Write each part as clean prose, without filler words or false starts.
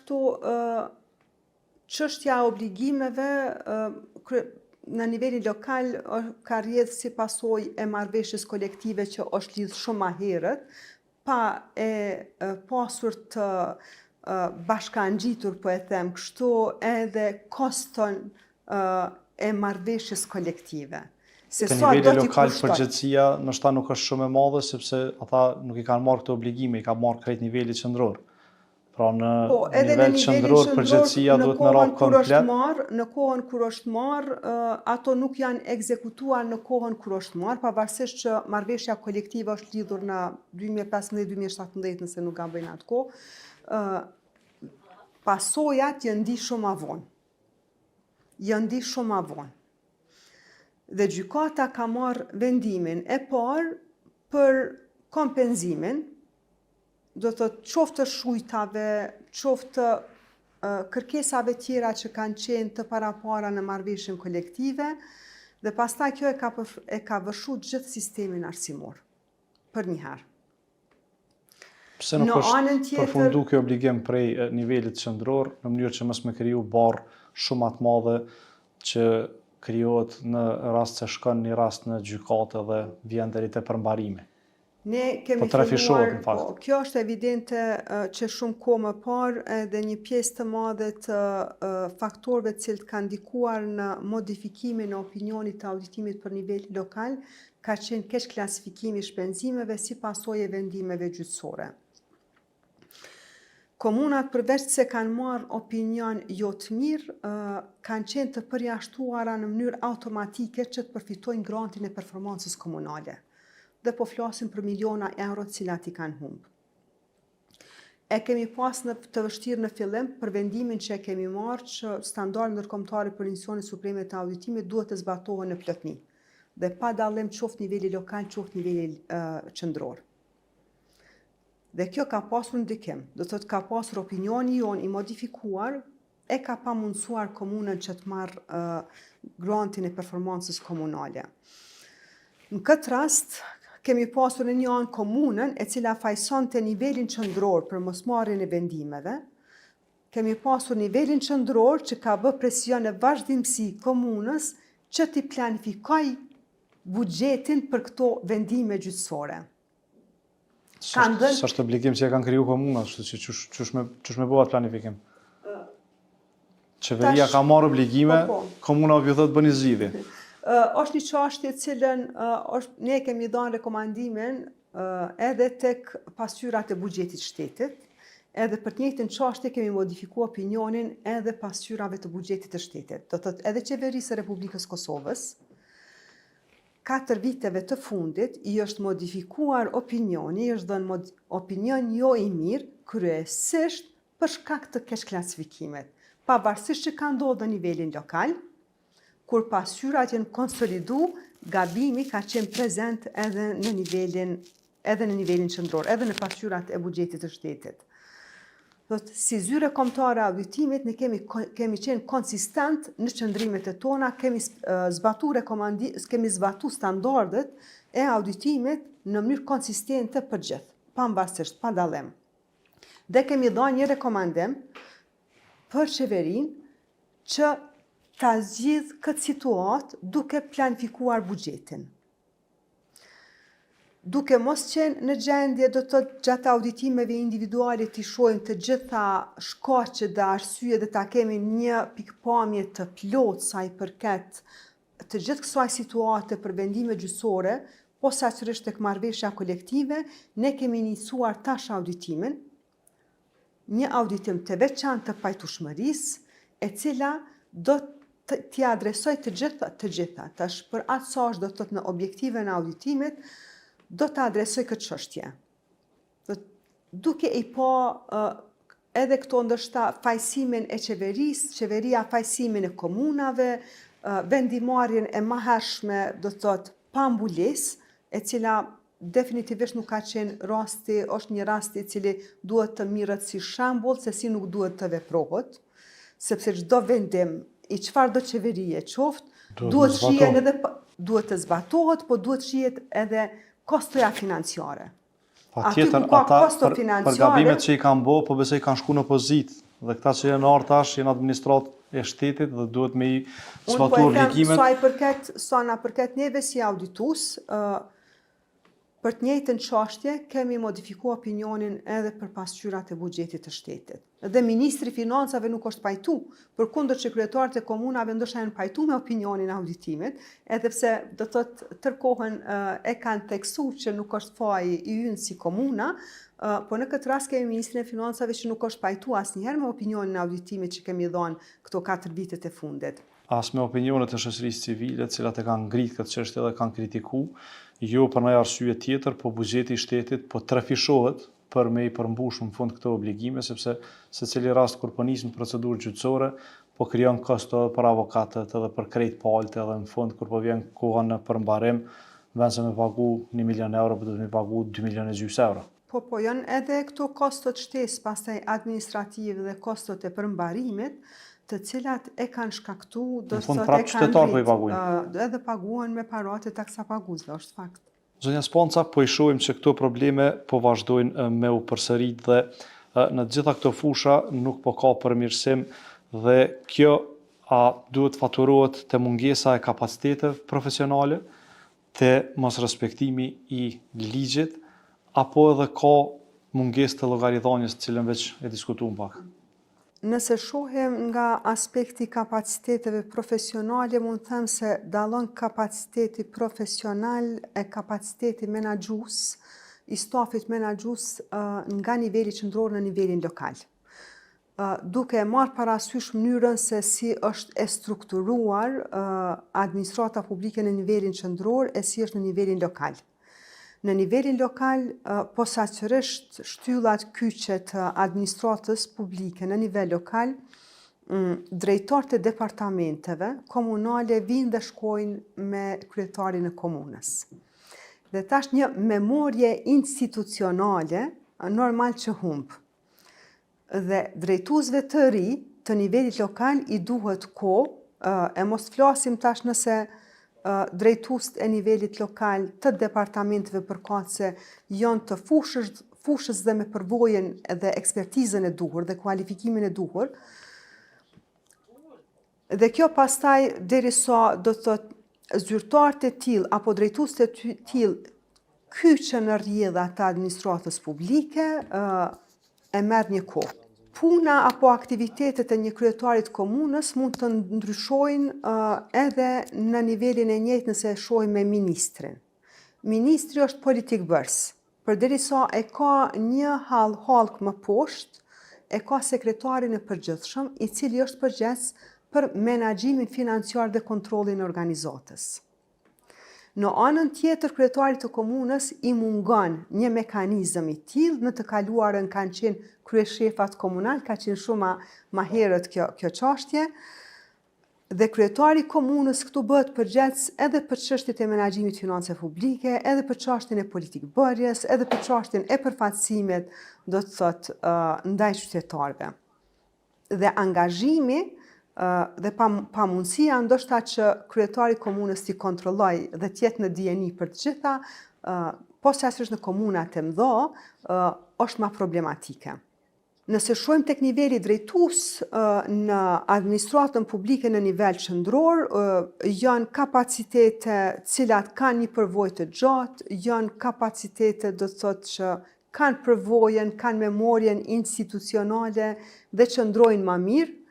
ashtu çështja e obligimeve në nivelin lokal ka rrjedhë si pasojë e marrëveshjes kolektive që është lidhur shumë më herët, pa e pasur të bashkangjitur, po e them kështu, edhe koston e marrëveshjes kolektive. Se sa do t'i lokal përgjegjësia ndoshta nuk është shumë e madhe sepse ata nuk i kanë marrë këtë obligime, i kanë marrë krejt nivelit qendror. Pra në nivel qendror përgjegjësia duhet me radhë komplet. Në kohën kur është marrë, ato nuk janë ekzekutuar në kohën kur është marrë, pavarësisht që marrëveshja kolektive është lidhur në 2015-2017 nëse nuk gaboj në atë kohë. Pasojat janë ndi shumë avon. Dhe gjykata ka marrë vendimin e parë për kompenzimin, do të thotë qoftë shujtave, qoftë kërkesave tjera që kanë qenë të parapara në marrëveshjen kolektive, dhe pastaj kjo e ka vëshu gjithë sistemin arsimor, për një herë. Pse nuk është përfundu kjo obligim prej nivelit qendror, në mënyrë që mos me kriju barë shumë atë madhe që krijohet në rast se shkon një rast në gjykatë dhe vjen deri te përmbarimi. Ne kemi filluar, kjo është evidente që shumë kohë më parë edhe një pjesë të madhe të faktorëve të cilët kanë ndikuar në modifikimin e opinionit të auditimit për nivel lokal ka qenë keq klasifikimi i shpenzimeve si pasojë e vendimeve gjyqësore. Komunat përveç se kanë marrë opinion jo të mirë, kanë qenë të përjashtuara në mënyrë automatike që të përfitojnë grantin e performancës komunale. Dhe po flasim për miliona euro të cilat i kanë humbë. E kemi pas të vështirë në fillim për vendimin që e kemi marrë që standardet ndërkombëtare për Institucionin Supreme të Auditimit duhet të zbatohen në plotësi dhe pa dallim qoftë niveli lokal, qoftë niveli qendror. Dhe kjo ka pasur ndikim, do të thotë ka pasur opinioni jonë i modifikuar, e ka pamundsuar komunën që të marrë grantin e performancës komunale. Në këtë rast, kemi pasur në një anë komunën e cila fajsonte nivelin qendror për mosmarrjen e vendimeve. Kemi pasur nivelin qendror që ka bë presion në vazhdimsi komunës që t'i planifikoj buxhetin për këto vendime gjyqësore. S'është obligim që e kanë kriju komuna, që çush me bëhet planifikim. Qeveria ka marrë obligime, komuna vjen thotë bëni zgjidhje. Është një çështje e cilën ne kemi dhënë rekomandimin edhe tek pasqyrat e buxhetit shtetit, edhe për të njëjtën çështje kemi modifikuar opinionin edhe pasqyrave të buxhetit të shtetit. Do thotë edhe qeverisë së Republikës Kosovës 4 viteve të fundit i është modifikuar opinioni, i është dhënë opinion jo i mirë, kryesisht për shkak të keq klasifikimit, pavarësisht që ka ndodhur në nivelin lokal, kur pasqyrat janë konsolidu, gabimi ka qenë prezent edhe në nivelin qendror, edhe në pasqyrat e buxhetit të shtetit. Si zyre kombëtare auditimit, ne kemi qenë konsistent në qëndrimet e tona, kemi zbatu standardet e auditimit në mënyrë konsistente për gjithë, pavarësisht, pa dallim. Dhe kemi dhënë një rekomandim për qeverinë që ta zgjidhë këtë situatë duke planifikuar buxhetin. Duke mos qenë në gjendje, do të thotë gjatë auditimeve individuale t'i shohim të gjitha shkaqet dhe arsye dhe ta kemi një pikpamje të plotë sa i përket të gjithë kësaj situate për vendime gjyqësore, posaçërisht tek marrëveshja kolektive, ne kemi iniciuar tash auditimin, një auditim të veçantë të pajtueshmërisë, e cila do t'i adresoj të gjitha. Tash për atë sa do të thotë në objektive në auditimit, do të adresoj këtë çështje. Duke i pa edhe këto ndoshta fajsimin e qeveria fajsimin e komunave, vendimarrjen e mëhershme, do të thotë pa mbulesë, e cila definitivisht nuk ka qenë rasti, është një rast i cili duhet të mirët si shembull se si nuk duhet të veprohet, sepse çdo vendim i çfarëdo qeverie qoftë duhet të zbatohet, po duhet shihet edhe kostoja financiare. Patjetër, ata për gabimet që i kanë bërë, po besoj kanë shku në opozitë Dhe këta që janë arë tash, janë administratë e shtetit dhe duhet me i zbatu obligimet. Sa na përket neve si auditus, për të njëjtën çështje kemi modifikuar opinionin edhe për pasqyrat e buxhetit të shtetit. Dhe Ministri i Financave nuk është pajtu, përkundër që kryetarët e komunave ndoshta janë pajtu me opinionin e auditimit, edhe pse do thotë tërkohën e kanë tekstuar që nuk është faji i ynë si komuna, po në këtë rast kemi Ministrin e Financave që nuk është pajtu asnjëherë me opinionin e auditimit që kemi dhënë këto 4 vitet e fundit. As me opinionet e shoqërisë civile, të cilat e kanë ngritë këtë çështje dhe kanë kritikuar, jo për ndonjë arsye tjetër, po buxheti i shtetit po trafishohet për me i përmbushur në fund këto obligime, sepse secili rast kur po nisin procedurë gjyqësore, po krijon kosto për avokatët edhe për krejt palët, edhe në fund kur po vjen koha në përmbarim, vend se me pagu 1 milion euro, po do të me pagu 2,5 milionë euro. Po janë edhe këto kostot shtesë, pastaj administrative dhe kostot e përmbarimit, të cilat e kanë shkaktu, do të thotë e kanë rrit, edhe paguhen me parat e taksapaguesve, është fakt. Zonja Sponca, po i shohim që këto probleme po vazhdojnë me u përsërit dhe në gjitha këto fusha nuk po ka përmirësim dhe kjo duhet faturohet të mungesa e kapaciteteve profesionale, të mos respektimi i ligjit, apo edhe ka mungesë të llogaridhënies të cilën veç e diskutuam pak. Nëse shohim nga aspekti kapaciteteve profesionale, mund të them se dallon kapaciteti profesional e kapaciteti menaxhues, i stafit menaxhues nga niveli qendror në nivelin lokal. Duke marrë parasysh mënyrën se si është e strukturuar administrata publike në nivelin qendror e si është në nivelin lokal. Në nivelin lokal, posaçërisht shtyllat kyçe të administratës publike në nivel lokal, drejtorët e departamenteve komunale vinë dhe shkojnë me kryetarin e komunës. Dhe tash një memorje institucionale normal që humb. Dhe drejtuesve të ri të nivelit lokal i duhet kohë, e mos flasim tash nëse drejtuesit e nivelit lokal të departamenteve përkatëse janë të fushës dhe me përvojën dhe ekspertizën e duhur dhe kualifikimin e duhur. Dhe kjo pastaj derisa do të thotë zyrtarët e tillë apo drejtuesit e tillë kyçën në rrjedhat të administratës publike e merr një kohë. Puna apo aktivitetet e një kryetarit komunës mund të ndryshojnë edhe në nivelin e njëjtë nëse e shohim me ministrin. Ministri është politikbërës, përderisa e ka një hallk më poshtë, e ka sekretarin e përgjithshëm, i cili është përgjegjës për menaxhimin financiar dhe kontrollin e organizatës. Në anën tjetër, kryetarit të komunës i mungon një mekanizëm i tillë, në të kaluarën kanë qenë kryeshefat komunal, ka qenë shumë më herët kjo çështje, dhe kryetari i komunës këtu bëhet përgjegjës edhe për çështjet e menaxhimit financave publike, edhe për çështjen e politikbërjes, edhe për çështjen e përfaqësimit, do të thotë ndaj qytetarëve. Dhe angazhimi dhe pa mundësia ndoshta që kryetari i komunës t'i kontrolloj dhe t'jetë në dijeni për të gjitha, posaçërisht në komunat e mëdha, është më problematike. Nëse shohim tek niveli drejtues në administratën publike në nivel qendror, janë kapacitete cilat kanë një përvojë të gjatë, janë kapacitete do të thotë që kanë përvojën, kanë memorien institucionale dhe qëndrojnë më mirë.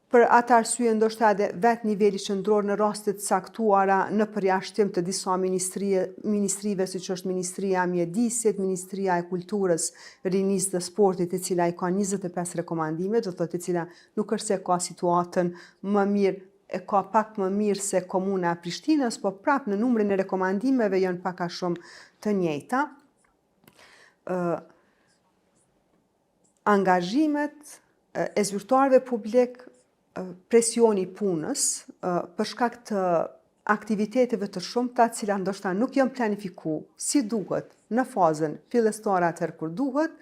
Për atë arsye ndoshta edhe vetë niveli qendror në raste të caktuara në përjashtim të disa ministrive, siç është Ministria e Mjedisit, Ministria e Kulturës, Rinisë dhe Sportit, e cila i ka 25 rekomandime, do thotë e cila nuk është se ka situatën më mirë, e ka pak më mirë se komuna e Prishtinës, po prapë në numrin e rekomandimeve janë pak a shumë të njëjta. Angazhimet e zyrtarëve publik, presioni punës për shkak të aktiviteteve të shumta, të cilat ndoshta nuk janë planifikuar si duhet në fazën fillestare atëherë kur duhet,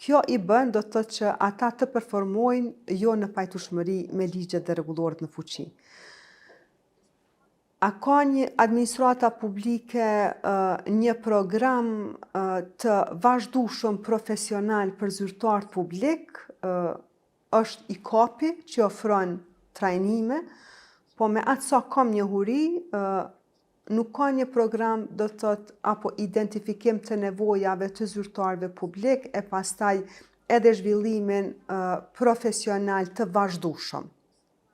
kjo i bën do të thotë që ata të performojnë jo në pajtueshmëri me ligjet dhe rregulloret në fuqi. A ka një administrata publike një program të vazhdueshëm profesional për zyrtar publik? Është IKAP-i që ofron trajnime, po me atë sa kam njohuri, nuk ka një program do të thotë apo identifikim të nevojave të zyrtarëve publik e pastaj edhe zhvillimin profesional të vazhdueshëm.